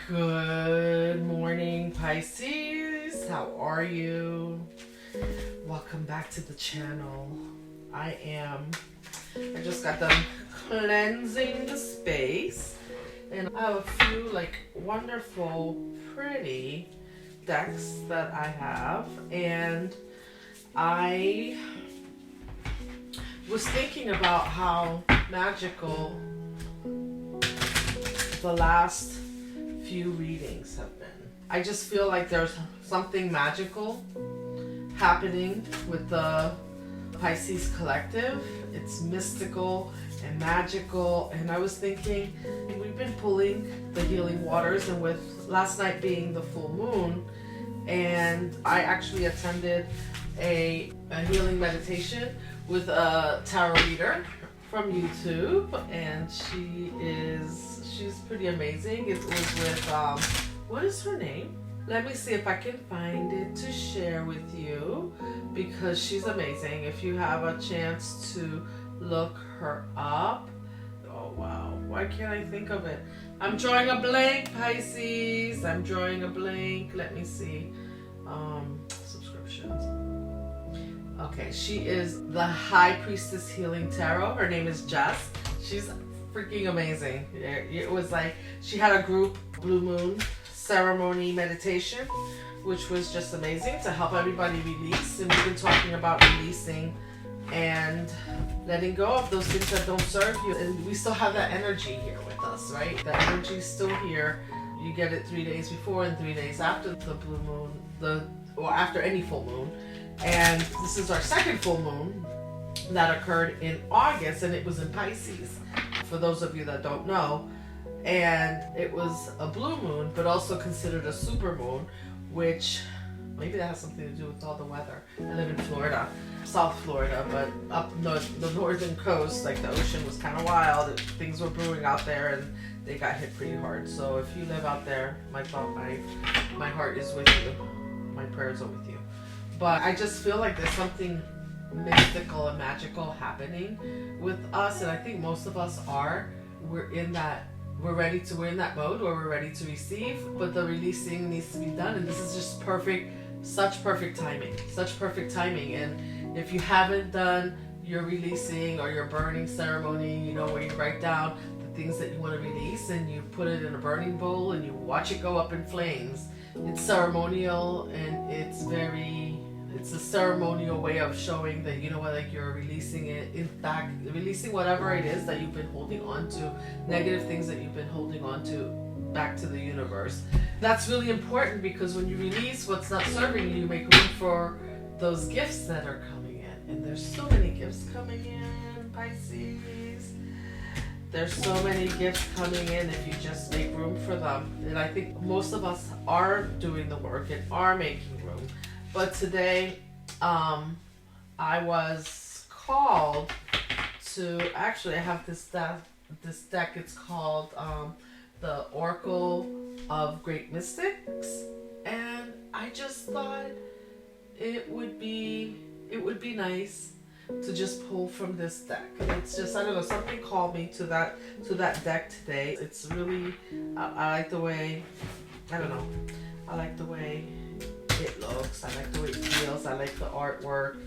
Good morning, Pisces. How are you? Welcome back to the channel. I just got done cleansing the space, and I have a few wonderful, pretty decks that I have, and I was thinking about how magical the last few readings have been. I just feel like there's something magical happening with the Pisces collective. It's mystical and magical, and I was thinking we've been pulling the healing waters, and with last night being the full moon, and I actually attended a healing meditation with a tarot reader from YouTube, and she's pretty amazing. It was with what is her name? Let me see if I can find it to share with you, because she's amazing. If you have a chance to look her up. Oh wow, why can't I think of it? I'm drawing a blank, Pisces. I'm drawing a blank. Let me see. Subscriptions. Okay, she is the High Priestess Healing Tarot. Her name is Jess. She's freaking amazing. It was like she had a group Blue Moon ceremony meditation, which was just amazing to help everybody release. And we've been talking about releasing and letting go of those things that don't serve you. And we still have that energy here with us, right? That energy is still here. You get it 3 days before and 3 days after the blue moon, or after any full moon. And this is our second full moon that occurred in August, and it was in Pisces, for those of you that don't know. And it was a blue moon, but also considered a super moon, which maybe that has something to do with all the weather. I live in Florida, South Florida, but up the northern coast, like the ocean was kind of wild. Things were brewing out there, and they got hit pretty hard. So if you live out there, my heart is with you. My prayers are with you. But I just feel like there's something mystical and magical happening with us, and I think most of us are. We're in that mode where we're ready to receive, but the releasing needs to be done, and this is just such perfect timing. And if you haven't done your releasing or your burning ceremony, where you write down the things that you want to release and you put it in a burning bowl and you watch it go up in flames, it's ceremonial, and it's a ceremonial way of showing that, you're releasing it. In fact, releasing whatever it is that you've been holding on to, negative things that you've been holding on to, back to the universe. That's really important, because when you release what's not serving you, you make room for those gifts that are coming in. And there's so many gifts coming in, Pisces. There's so many gifts coming in if you just make room for them. And I think most of us are doing the work and are making room. But today, I was called to, actually I have this deck, it's called the Oracle of Great Mystics, and I just thought it would be nice to just pull from this deck. It's just, I don't know, something called me to that deck today. It's really, I like the way, I don't know, I like the way it looks, I like the way it feels, I like the artwork.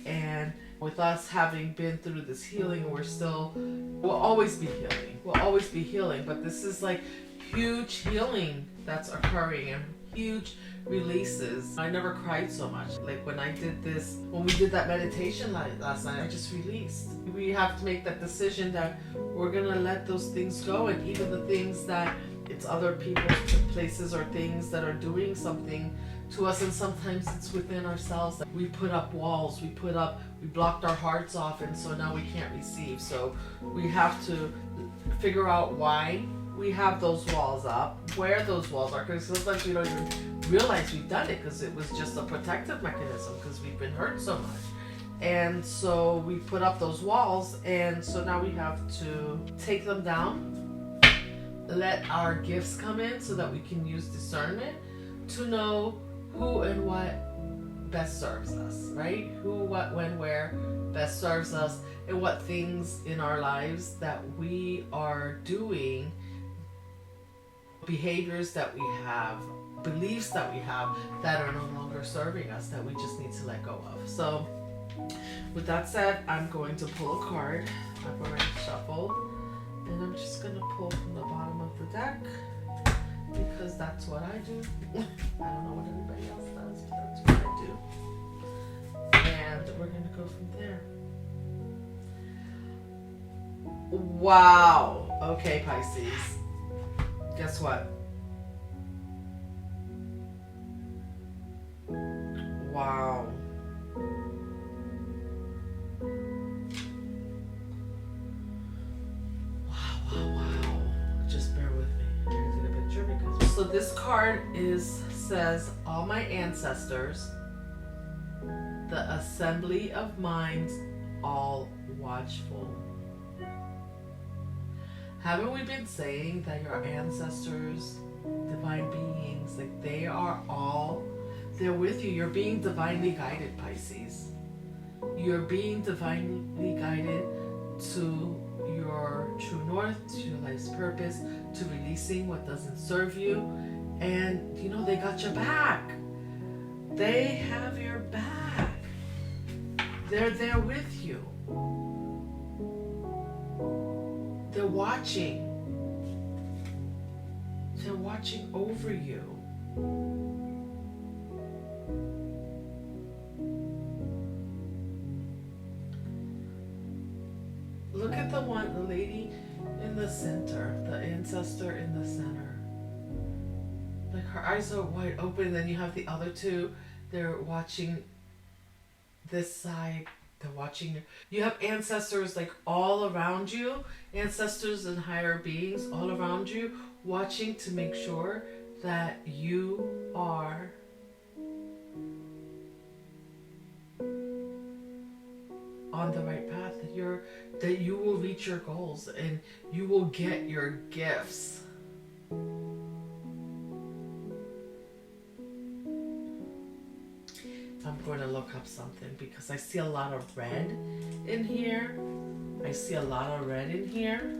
And with us having been through this healing, we'll always be healing, but this is like huge healing that's occurring and huge releases. I never cried so much. Like when we did that meditation last night, I just released. We have to make that decision that we're gonna let those things go, and even the things that it's other people, places, or things that are doing something to us, and sometimes it's within ourselves. We put up walls, we blocked our hearts off, and so now we can't receive. So we have to figure out why we have those walls up, where those walls are, because sometimes we don't even realize we've done it, because it was just a protective mechanism, because we've been hurt so much. And so we put up those walls, and so now we have to take them down, let our gifts come in so that we can use discernment to know who and what best serves us, right? Who, what, when, where best serves us, and what things in our lives that we are doing behaviors that we have, beliefs that we have that are no longer serving us, that we just need to let go of. So with that said, I'm going to pull a card. I've already shuffled, and I'm just going to pull from the bottom of the deck because that's what I do. I don't know what everybody else does, but that's what I do. And we're going to go from there. Wow. Okay, Pisces. Guess what? Wow. Wow. Just bear with me. I'm gonna get a picture because so this card says all my ancestors, the assembly of minds, all watchful. Haven't we been saying that your ancestors, divine beings, like they're with you. You're being divinely guided, Pisces. You're being divinely guided to your true north, to your life's purpose, to releasing what doesn't serve you. And, they got your back. They have your back. They're there with you. They're watching. They're watching over you. Look at the lady in the center, the ancestor in the center. Like her eyes are wide open, then you have the other two, they're watching this side. They're watching you have ancestors like all around you, ancestors and higher beings all around you, watching to make sure that you are on the right path, that you will reach your goals and you will get your gifts. I'm going to look up something because I see a lot of red in here. I see a lot of red in here.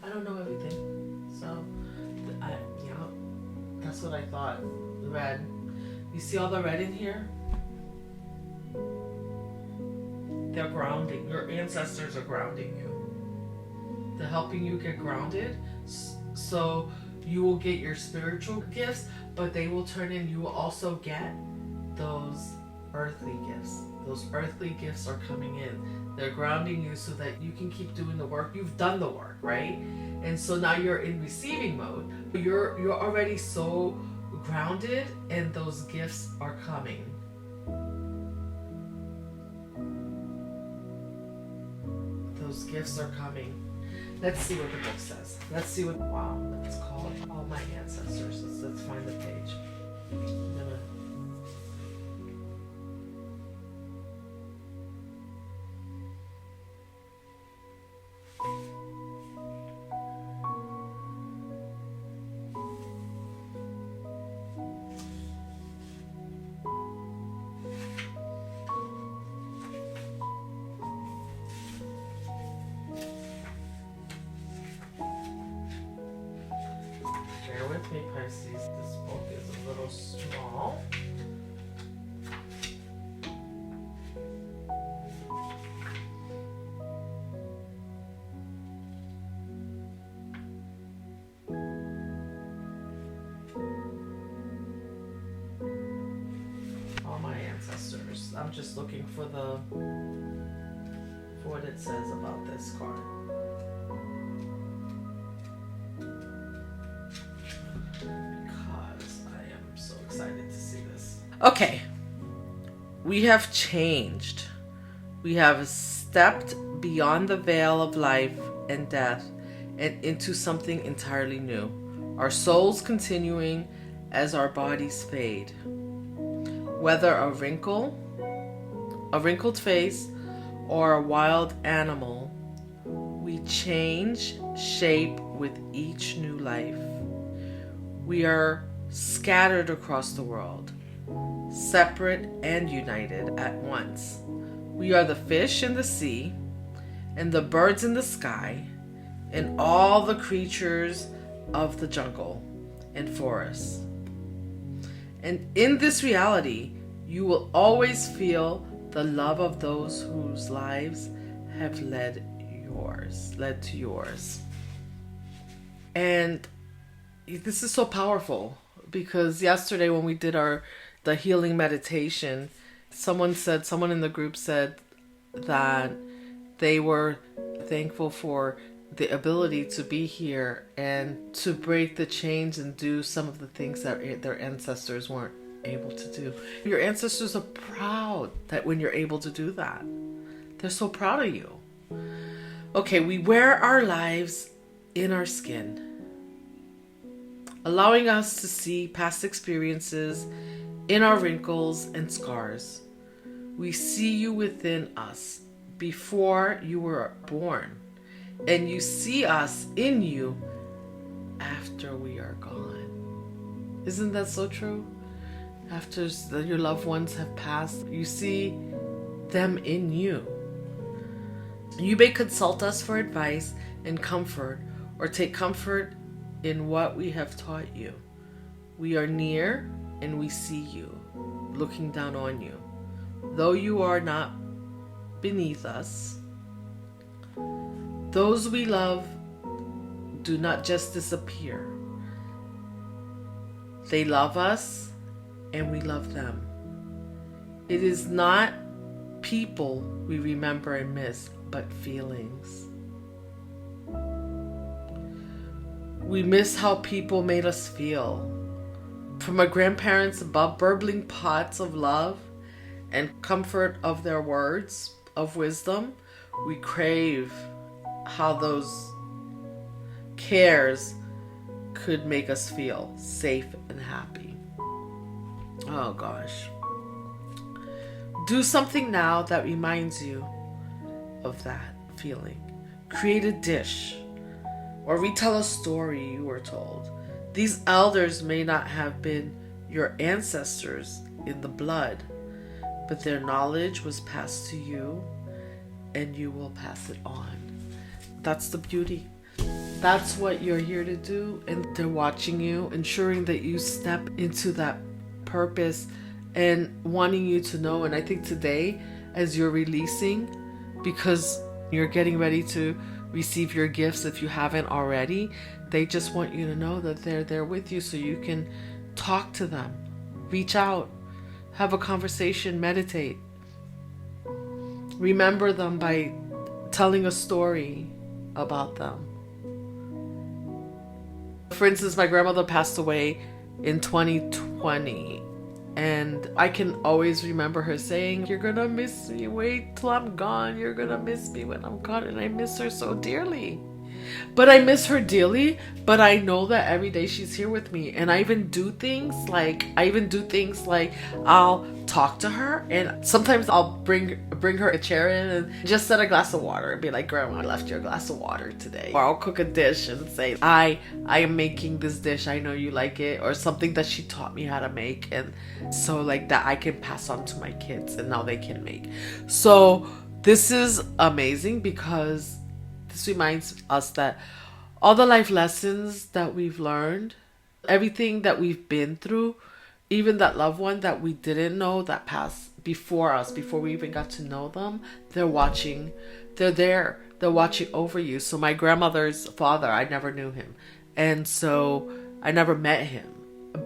I don't know everything. So, that's what I thought. Red. You see all the red in here? They're grounding. Your ancestors are grounding you. They're helping you get grounded. So you will get your spiritual gifts, but they will turn in. You will also get those earthly gifts. Those earthly gifts are coming in. They're grounding you so that you can keep doing the work. You've done the work, right? And so now you're in receiving mode. You're already so grounded, and those gifts are coming. Those gifts are coming. Let's see what the book says. Let's see what. Wow, let's call it all my ancestors. Let's find the page. Bear with me, Pisces. This book is a little small. All my ancestors. I'm just looking for what it says about this card. Excited to see this. Okay, we have changed. We have stepped beyond the veil of life and death and into something entirely new. Our souls continuing as our bodies fade. Whether a wrinkled face, or a wild animal, we change shape with each new life. We are scattered across the world, separate and united at once. We are the fish in the sea and the birds in the sky, and all the creatures of the jungle and forest. And in this reality, you will always feel the love of those whose lives have led to yours. And this is so powerful because yesterday when we did the healing meditation, someone in the group said that they were thankful for the ability to be here and to break the chains and do some of the things that their ancestors weren't able to do. Your ancestors are proud that when you're able to do that. They're so proud of you. Okay, we wear our lives in our skin, allowing us to see past experiences in our wrinkles and scars. We see you within us before you were born, and you see us in you after we are gone. Isn't that so true? After your loved ones have passed, you see them in you. You may consult us for advice and comfort, or take comfort in what we have taught you. We are near and we see you, looking down on you. Though you are not beneath us, those we love do not just disappear. They love us and we love them. It is not people we remember and miss, but feelings. We miss how people made us feel. From our grandparents above, burbling pots of love and comfort of their words of wisdom, we crave how those cares could make us feel safe and happy. Oh gosh. Do something now that reminds you of that feeling. Create a dish or retell a story you were told. These elders may not have been your ancestors in the blood, but their knowledge was passed to you and you will pass it on. That's the beauty. That's what you're here to do, and they're watching you, ensuring that you step into that purpose and wanting you to know. And I think today, as you're releasing, because you're getting ready to receive your gifts if you haven't already, they just want you to know that they're there with you so you can talk to them, reach out, have a conversation, meditate. Remember them by telling a story about them. For instance, my grandmother passed away in 2020, and I can always remember her saying, "You're gonna miss me, wait till I'm gone, you're gonna miss me when I'm gone," and I miss her so dearly. But I miss her dearly, but I know that every day she's here with me. And I even do things like I'll talk to her, and sometimes I'll bring her a chair in and just set a glass of water and be like, "Grandma, I left you a glass of water today." Or I'll cook a dish and say, I am making this dish, I know you like it, or something that she taught me how to make, and so like that I can pass on to my kids and now they can make. So this is amazing because this reminds us that all the life lessons that we've learned, everything that we've been through, even that loved one that we didn't know that passed before us, before we even got to know them, they're watching. They're there. They're watching over you. So my grandmother's father, I never knew him. And so I never met him.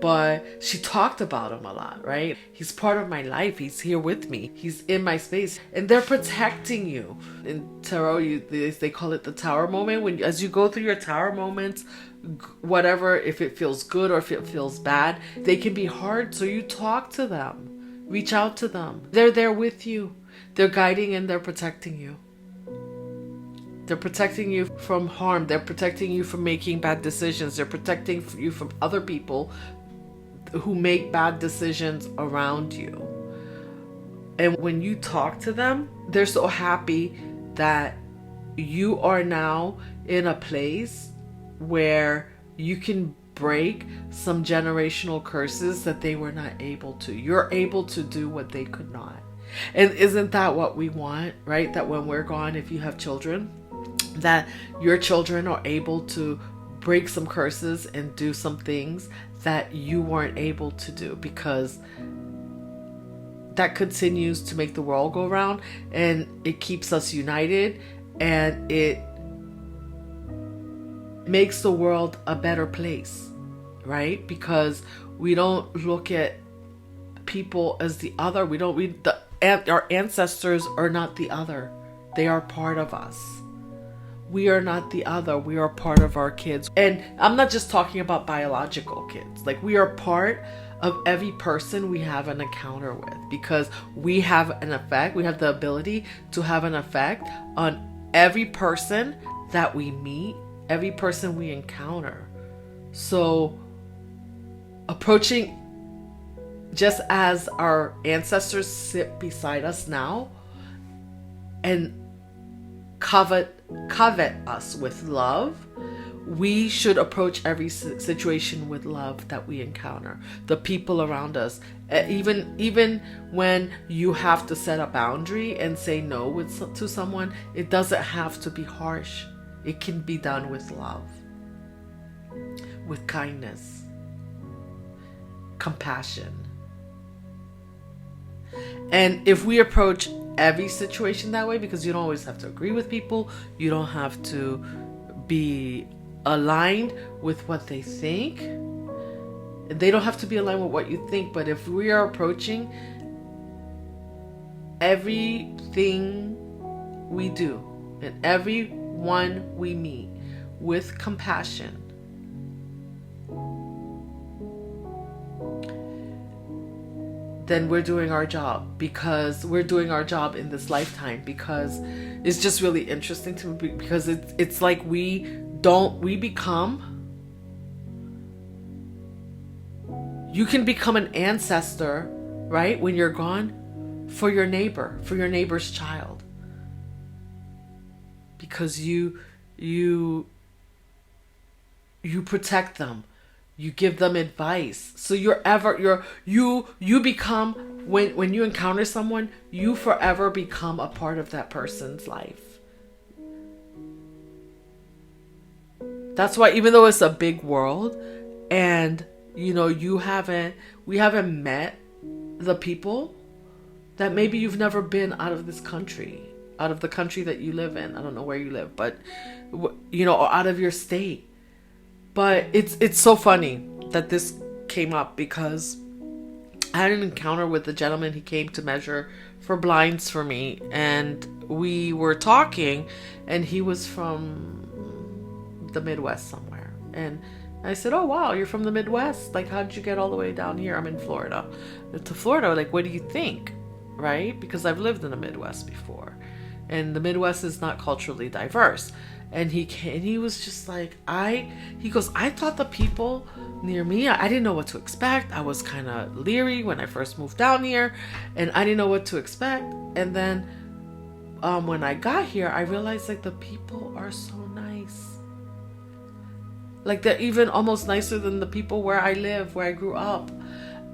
But she talked about him a lot, right? He's part of my life. He's here with me. He's in my space. And they're protecting you. In tarot, they call it the tower moment. As you go through your tower moments, whatever, if it feels good or if it feels bad, they can be hard. So you talk to them. Reach out to them. They're there with you. They're guiding and they're protecting you. They're protecting you from harm. They're protecting you from making bad decisions. They're protecting you from other people who make bad decisions around you. And when you talk to them, they're so happy that you are now in a place where you can break some generational curses that they were not able to. You're able to do what they could not. And isn't that what we want, right? That when we're gone, if you have children, that your children are able to break some curses and do some things that you weren't able to do, because that continues to make the world go round, and it keeps us united, and it makes the world a better place, right? Because we don't look at people as the other. Our ancestors are not the other. They are part of us. We are not the other. We are part of our kids. And I'm not just talking about biological kids. Like, we are part of every person we have an encounter with, because we have an effect. We have the ability to have an effect on every person that we meet, every person we encounter. So approaching, just as our ancestors sit beside us now and covet us with love, we should approach every situation with love that we encounter, the people around us. Even when you have to set a boundary and say no to someone, it doesn't have to be harsh. It can be done with love, with kindness, compassion. And if we approach every situation that way, because you don't always have to agree with people, you don't have to be aligned with what they think, they don't have to be aligned with what you think, but if we are approaching everything we do and everyone we meet with compassion, then we're doing our job, because we're doing our job in this lifetime. Because it's just really interesting to me, because it's like you can become an ancestor, right, when you're gone, for your neighbor's child, because you protect them. You give them advice. So you become, when you encounter someone, you forever become a part of that person's life. That's why, even though it's a big world, and we haven't met the people, that maybe you've never been out of this country, out of the country that you live in. I don't know where you live, but or out of your state. But it's so funny that this came up, because I had an encounter with a gentleman. He came to measure for blinds for me, and we were talking, and he was from the Midwest somewhere. And I said, "Oh wow, you're from the Midwest. Like, how did you get all the way down here? I'm in Florida." To Florida, like, what do you think? Right? Because I've lived in the Midwest before, and the Midwest is not culturally diverse. And he was just like, he goes, "I thought the people near me, I didn't know what to expect. I was kind of leery when I first moved down here, and I didn't know what to expect. And then when I got here, I realized, like, the people are so nice. Like, they're even almost nicer than the people where I live, where I grew up."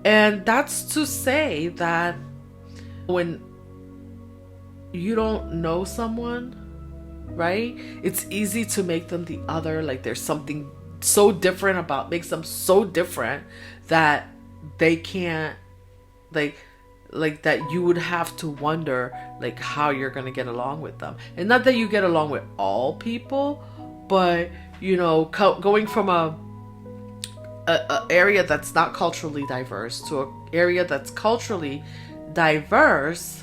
And that's to say that when you don't know someone, right, it's easy to make them the other. Like, there's something so different makes them so different that they can't, like that you would have to wonder, like, how you're going to get along with them. And not that you get along with all people, but going from a area that's not culturally diverse to an area that's culturally diverse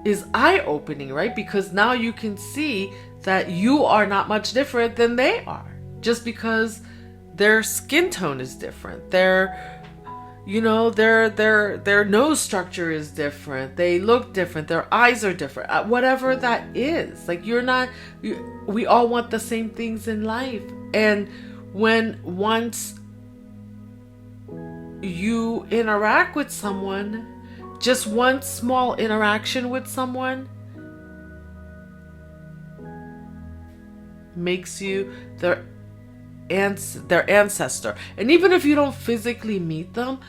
is eye-opening, right? Because now you can see that you are not much different than they are, just because their skin tone is different, their nose structure is different, they look different, their eyes are different, whatever that is. Like, we all want the same things in life. And once you interact with someone, just one small interaction with someone makes you their ancestor. And even if you don't physically meet them,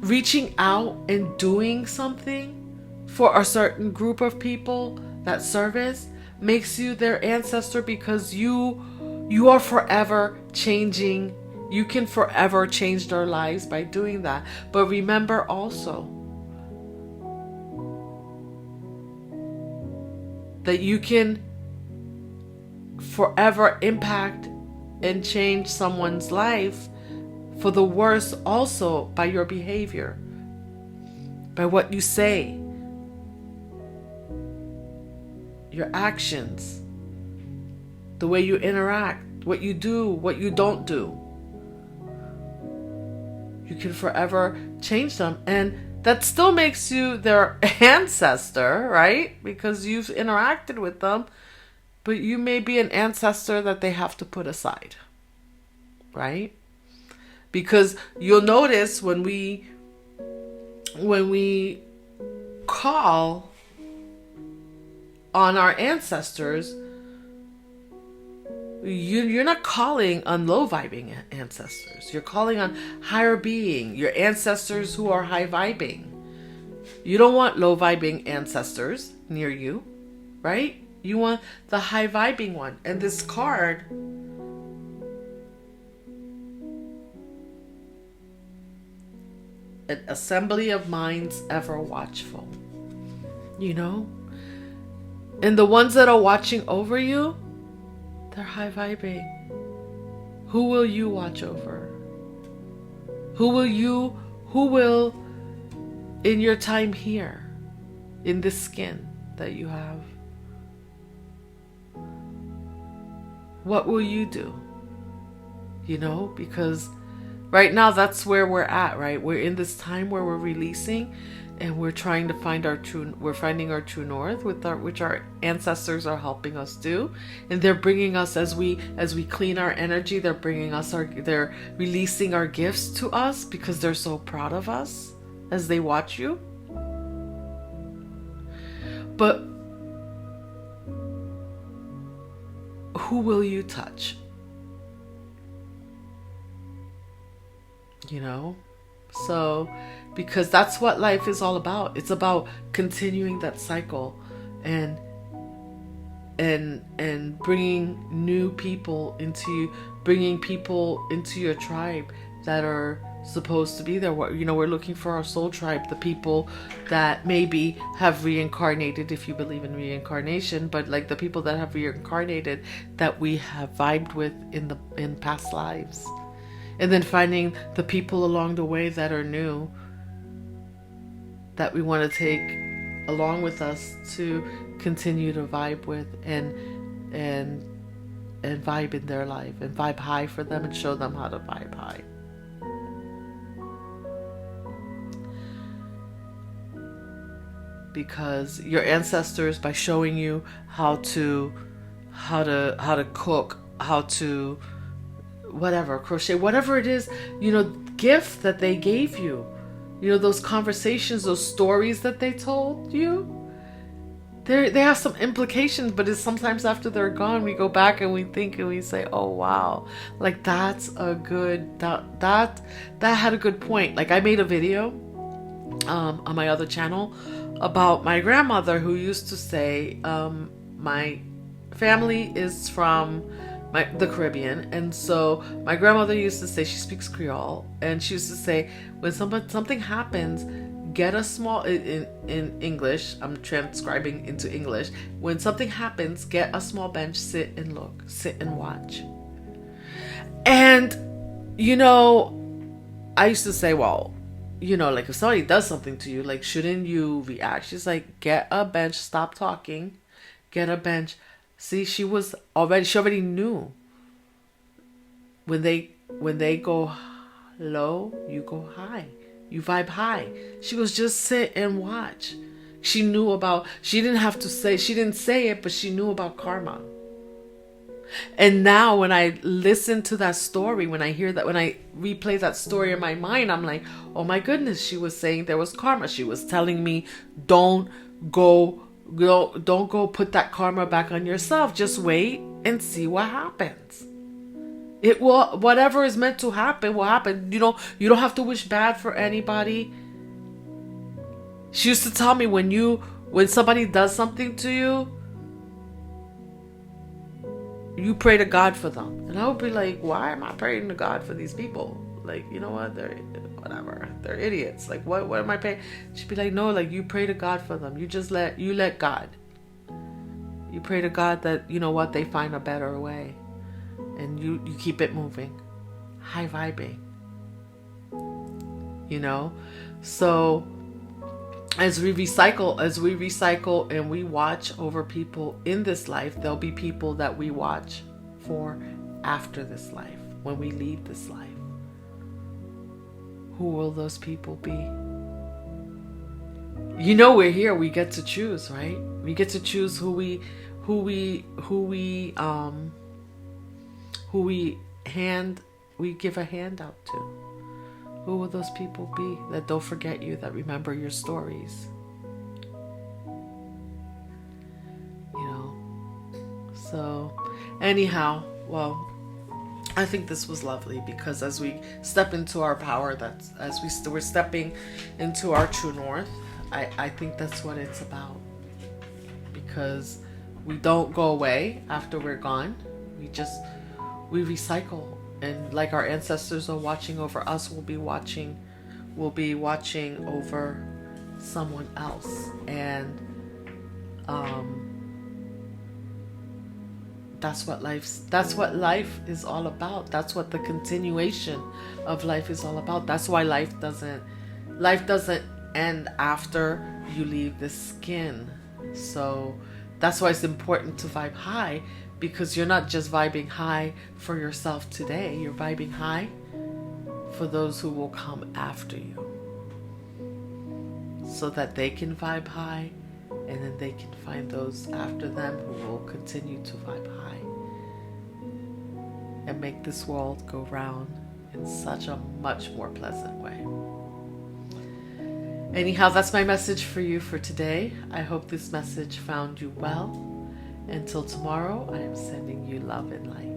reaching out and doing something for a certain group of people, that service makes you their ancestor because you are forever changing. You can forever change their lives by doing that. But remember also that you can forever impact and change someone's life for the worse also by your behavior, by what you say, your actions, the way you interact, what you do, what you don't do. You can forever change them, and that still makes you their ancestor, right? Because you've interacted with them, but you may be an ancestor that they have to put aside, right? Because you'll notice when we call on our ancestors, you're not calling on low vibing ancestors. You're calling on higher being, your ancestors who are high vibing. You don't want low vibing ancestors near you, right? You want the high vibing one. And this card, an assembly of minds ever watchful, you know? And the ones that are watching over you, they're high vibing. Who will you watch over? Who will in your time here, in this skin that you have, what will you do? You know, because right now that's where we're at, right? We're in this time where we're releasing and we're trying to find we're finding our true north which our ancestors are helping us do. And they're bringing us, as we clean our energy, they're bringing us they're releasing our gifts to us because they're so proud of us as they watch you. But who will you touch? You know? So, because that's what life is all about. It's about continuing that cycle and bringing new people bringing people into your tribe that are supposed to be there. You know, we're looking for our soul tribe, the people that maybe have reincarnated, if you believe in reincarnation, but like the people that have reincarnated that we have vibed with in past lives. And then finding the people along the way that are new, that we want to take along with us to continue to vibe with and vibe in their life and vibe high for them and show them how to vibe high. Because your ancestors, by showing you how to cook, how to whatever, crochet, whatever it is, you know, gift that they gave you, you know, those conversations, those stories that they told you, they have some implications. But it's sometimes after they're gone, we go back and we think and we say, oh wow, like that's a good, that had a good point. Like I made a video on my other channel about my grandmother, who used to say, my family is from the Caribbean, and so my grandmother used to say, she speaks Creole, and she used to say, when something happens, get a small, in English, I'm transcribing into English, when something happens, get a small bench, sit and look, sit and watch. And you know, I used to say, well, you know, like if somebody does something to you, like shouldn't you react? She's like, get a bench, stop talking, get a bench. See, she already knew. When they go low, you go high. You vibe high. She was just sit and watch. She didn't say it, but she knew about karma. And now when I listen to that story, when I hear that, when I replay that story in my mind, I'm like, oh my goodness, she was saying there was karma. She was telling me, don't go put that karma back on yourself. Just wait and see what happens. It will, whatever is meant to happen will happen. You don't have to wish bad for anybody. She used to tell me, when somebody does something to you, you pray to God for them. And I would be like, why am I praying to God for these people? Like, you know what? They're whatever. They're idiots. Like, what am I praying? She'd be like, no, like, you pray to God for them. You let God. You pray to God that, you know what, they find a better way. And you keep it moving. High vibing. You know? So as we recycle and we watch over people in this life, there'll be people that we watch for after this life, when we leave this life. Who will those people be? You know, we're here, we get to choose, right? We get to choose who we give a handout to. Who will those people be that don't forget you, that remember your stories? You know? So, anyhow, well, I think this was lovely because as we step into our power, we're stepping into our true north, I think that's what it's about. Because we don't go away after we're gone. We recycle. And like our ancestors are watching over us, we'll be watching over someone else. And that's what life is all about. That's what the continuation of life is all about. That's why life doesn't end after you leave the skin. So that's why it's important to vibe high, because you're not just vibing high for yourself today. You're vibing high for those who will come after you, so that they can vibe high, and then they can find those after them who will continue to vibe high and make this world go round in such a much more pleasant way. Anyhow, that's my message for you for today. I hope this message found you well. Until tomorrow, I am sending you love and light.